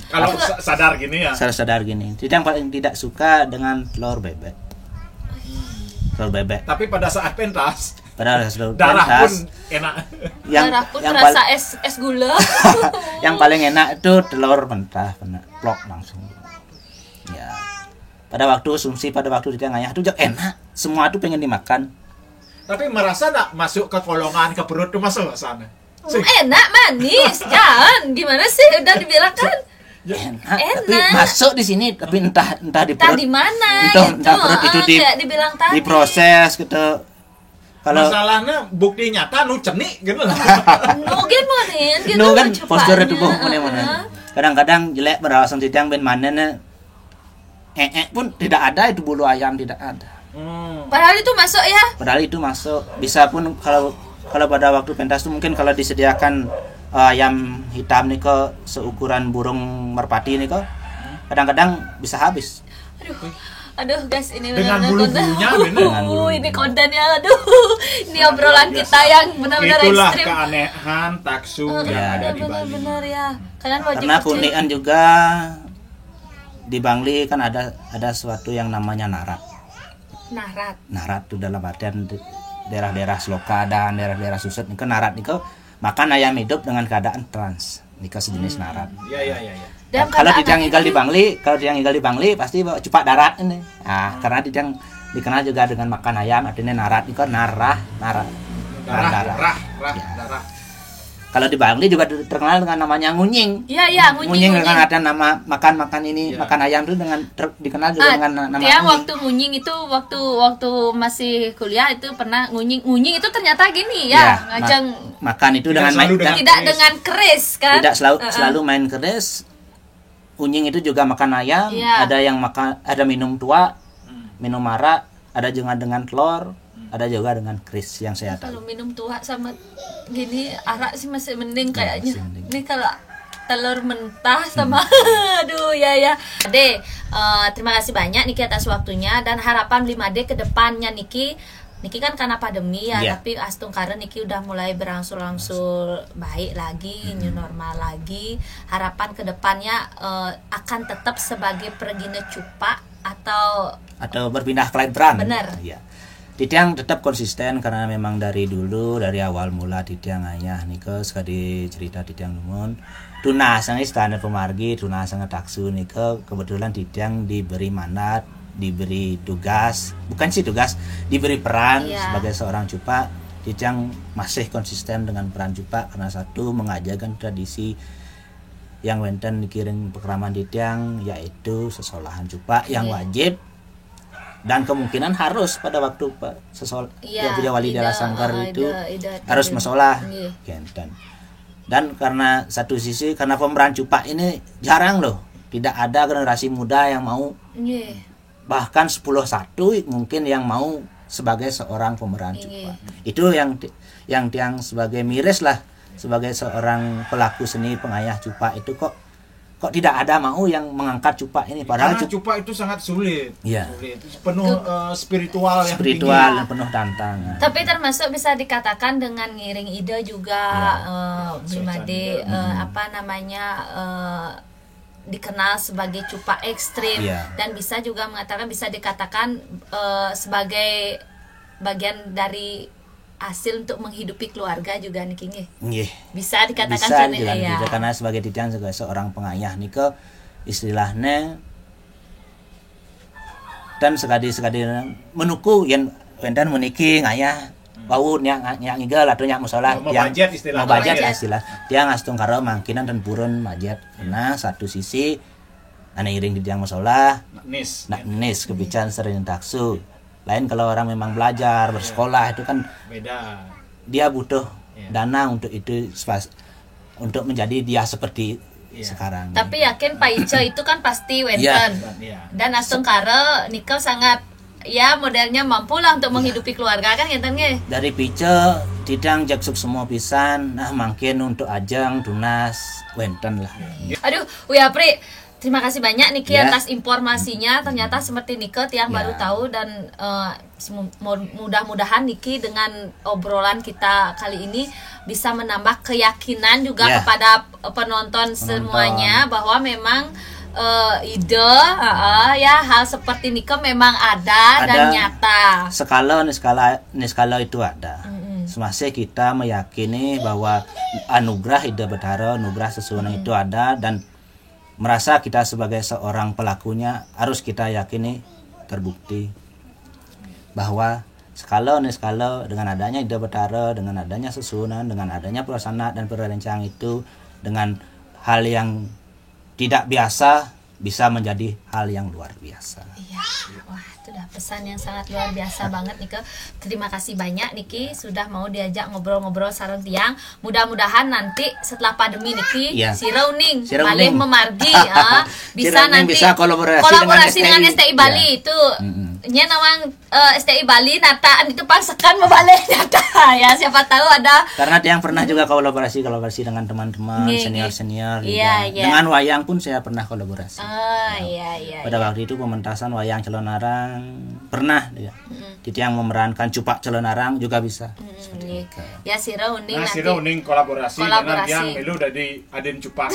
Speaker 3: Kalau sadar gini ya.
Speaker 2: Sadar gini. Tidiang paling tidak suka dengan telur bebek. Telur bebek.
Speaker 3: Tapi pada saat pentas
Speaker 2: Padahal telur
Speaker 3: darah pun
Speaker 2: pentas,
Speaker 3: enak.
Speaker 1: Darah pun
Speaker 2: yang
Speaker 1: terasa es gula.
Speaker 2: yang paling enak itu telur mentah, kena plok langsung. Ya. Pada waktu asumsi pada waktu dia ngayah itu enak, semua itu pengen dimakan.
Speaker 3: Tapi merasa nggak masuk ke kolongan ke perut tuh masuk ke sana.
Speaker 1: Enak manis, jangan gimana sih udah dibilang kan
Speaker 2: Enak, tapi masuk di sini, tapi entah di
Speaker 1: entah
Speaker 2: perut.
Speaker 1: di mana
Speaker 2: Entah perut itu
Speaker 1: kayak dibilang tadi.
Speaker 2: diproses gitu. Kalau
Speaker 3: Masalahnya bukti nyata nu cenik gitu lah.
Speaker 1: Nugen manin gitu
Speaker 2: nu kan
Speaker 1: cupanya.
Speaker 2: postur tubuh mana-mana. Kadang-kadang jelek beralasan tidang ben manennya pun tidak ada, itu bulu ayam tidak ada.
Speaker 1: Padahal itu masuk ya.
Speaker 2: Padahal itu masuk. Bisa pun kalau pada waktu pentas itu mungkin kalau disediakan ayam hitam nih kok seukuran burung merpati nih kok kadang-kadang bisa habis.
Speaker 1: Aduh guys, ini
Speaker 3: Dengan
Speaker 1: benar-benar
Speaker 3: bulu-bulunya,
Speaker 1: konten.
Speaker 3: bener.
Speaker 1: Ini kontennya aduh. Ini obrolan kita yang benar-benar
Speaker 3: Itulah
Speaker 1: ekstrim.
Speaker 3: keanehan taksu yang ada di Bali.
Speaker 1: Benar-benar ya. Kalian wajib
Speaker 2: Karena
Speaker 1: percaya.
Speaker 2: keunikan juga di Bangli kan ada suatu yang namanya narat.
Speaker 1: Narat.
Speaker 2: Narat itu dalam artian daerah-daerah Sloka dan daerah-daerah Suset nih narat nih makan ayam hidup dengan keadaan trans. Nika sejenis narat.
Speaker 3: Iya.
Speaker 1: Dan
Speaker 2: Kalau
Speaker 1: karena
Speaker 2: Ditiang
Speaker 1: anak
Speaker 2: tinggal di Bangli pasti bawa cupak darat ini. Nah, karena Ditiang dikenal juga dengan makan ayam, artinya narat itu darah. Kalau di Bangli juga terkenal dengan namanya ngunying.
Speaker 1: Iya,
Speaker 2: Ngunying dengan ada nama makan ini, makan ayam itu dikenal juga dengan nama
Speaker 1: Tiang
Speaker 2: ngunying.
Speaker 1: waktu ngunying itu waktu masih kuliah itu pernah ngunying itu ternyata gini ya, ngajeng
Speaker 2: makan itu dengan
Speaker 1: tidak dengan keris kan?
Speaker 2: Tidak selalu main keris. Ngunying itu juga makan ayam, ada yang ada minum tua, minum arak, ada juga dengan telur. Ada juga dengan keris yang saya tahu.
Speaker 1: Kalau minum tua sama gini arak sih masih mending kayaknya. Ini kalau telur mentah sama aduh ya. Ade, terima kasih banyak Niki atas waktunya dan harapan 5D ke depannya Niki kan karena pandemi ya, tapi astungkara Niki udah mulai berangsur-angsur baik lagi, new normal lagi. Harapan ke depannya akan tetap sebagai pergina cupak atau
Speaker 2: berpindah ke lain peran.
Speaker 1: Benar.
Speaker 2: Ya. Ditiang tetap konsisten karena memang dari awal mula Ditiang ayah nike sekali cerita Ditiang lumun tunas yang standar pemargi tunas sangat taksu nike kebetulan Ditiang diberi mandat, diberi tugas, diberi peran sebagai seorang cupak. Ditiang masih konsisten dengan peran cupak karena satu mengajarkan tradisi yang wenten dikirim pekraman Ditiang, yaitu sesolahan cupak yang wajib dan kemungkinan harus pada waktu yang punya wali dalam sangkar itu harus masolah genten. Dan karena satu sisi karena pemeran cupak ini jarang loh, tidak ada generasi muda yang mau, bahkan 10-1 mungkin yang mau sebagai seorang pemeran cupak. Itu yang tiang sebagai miris lah, sebagai seorang pelaku seni pengayah cupak itu kok tidak ada mau yang mengangkat cupak ini, padahal
Speaker 3: cupak itu sangat sulit.
Speaker 2: Iya.
Speaker 3: Penuh spiritual yang
Speaker 2: dan penuh tantangan.
Speaker 1: Tapi termasuk bisa dikatakan dengan ngiring ide juga Blimade dikenal sebagai cupak ekstrim dan bisa juga bisa dikatakan sebagai bagian dari hasil untuk menghidupi keluarga juga nih King. Bisa dikatakan
Speaker 2: karena sebagai Ditiang sebagai seorang pengayah nike istilahnya dan sekali menuku yang pendan meniki ngayah bau nyak ngigal atau nyak musola
Speaker 3: yang
Speaker 2: mau bajet istilah dia ngastung karo mangkinan dan purun bajet. Nah satu sisi ane iring Ditiang musola nis kebicaraan sering taksu. Lain kalau orang memang belajar, bersekolah itu kan
Speaker 3: beda.
Speaker 2: Dia butuh dana untuk itu untuk menjadi dia seperti sekarang.
Speaker 1: Tapi yakin Pak Ico itu kan pasti wenten. Dan astungkara nikel sangat modelnya mampu lah untuk menghidupi keluarga kan ngeten nggih.
Speaker 2: Dari Pice Ditiang jaksuk semua pisan, makin untuk ajang tunas wenten lah.
Speaker 1: Aduh, Pri terima kasih banyak Niki atas informasinya. Ternyata seperti Nike yang baru tahu dan mudah-mudahan Niki dengan obrolan kita kali ini bisa menambah keyakinan juga kepada penonton semuanya bahwa memang ide hal seperti Nike memang ada dan nyata.
Speaker 2: Skala itu ada. Semasa kita meyakini bahwa anugerah ide betara, anugerah sesuatu itu ada dan merasa kita sebagai seorang pelakunya harus kita yakini terbukti bahwa skala dengan adanya ide betara, dengan adanya susunan, dengan adanya pelaksana dan perencang itu dengan hal yang tidak biasa bisa menjadi hal yang luar biasa.
Speaker 1: Iya, wah itu udah pesan yang sangat luar biasa banget Nike. Terima kasih banyak Niki sudah mau diajak ngobrol-ngobrol sareng Tiang. Mudah-mudahan nanti setelah pandemi Niki si Rauning balik memargi bisa nanti bisa kolaborasi dengan STI Bali itu. Nya nawang STI Bali nataan itu pangsekan membalik nyata ya siapa tahu ada.
Speaker 2: Karena Tiang pernah juga kolaborasi dengan teman-teman senior dengan wayang pun saya pernah kolaborasi. Pada waktu itu pementasan wayang Celonarang pernah Ditiang memerankan cupak Celonarang juga bisa.
Speaker 1: Ya si Rauning
Speaker 3: si Rauning kolaborasi dengan yang melu dari Aden Cupak.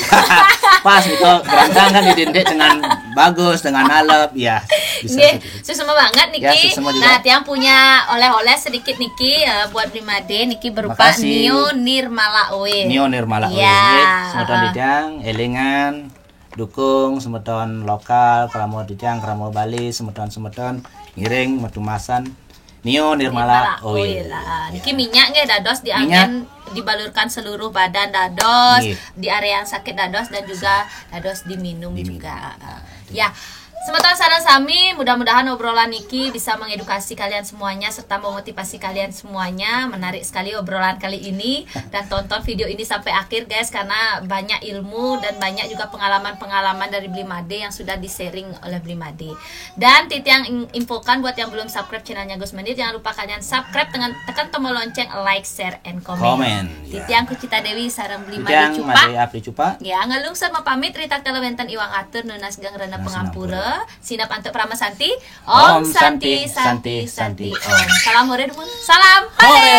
Speaker 2: Pas itu gantang kan didindek dengan bagus dengan alep ya. Bisa.
Speaker 1: Susuma banget Niki. Nah, Tiang punya oleh-oleh sedikit Niki buat Blimade Niki berupa Nio Nirmala Oil.
Speaker 2: Nio Nirmala Oil. Semoga Tiang elingan dukung semeton lokal kramo Titiang kramo Bali semeton ngiring metumasan Nio Nirmala oil.
Speaker 1: Niki minyak nggih dados diangin dibalurkan seluruh badan dados, di area yang sakit dados dan juga dados diminum juga. Ya. Semeton sareng sami, mudah-mudahan obrolan niki bisa mengedukasi kalian semuanya serta memotivasi kalian semuanya. Menarik sekali obrolan kali ini dan tonton video ini sampai akhir guys karena banyak ilmu dan banyak juga pengalaman-pengalaman dari Blimade yang sudah di-sharing oleh Blimade. Dan Titiang infokan buat yang belum subscribe channelnya Gus Mendir, jangan lupa kalian subscribe dengan tekan tombol lonceng, like, share, and comment. Titiang Kucita Dewi sareng Blimade Cupa. Ya, ngalungser mapamit ritak telewenten iwang atur nunas gang rena pengampura. Sinap antuk Prama Santi. Om Santi Santi Santi Om. Salam hore dulu. Salam hore.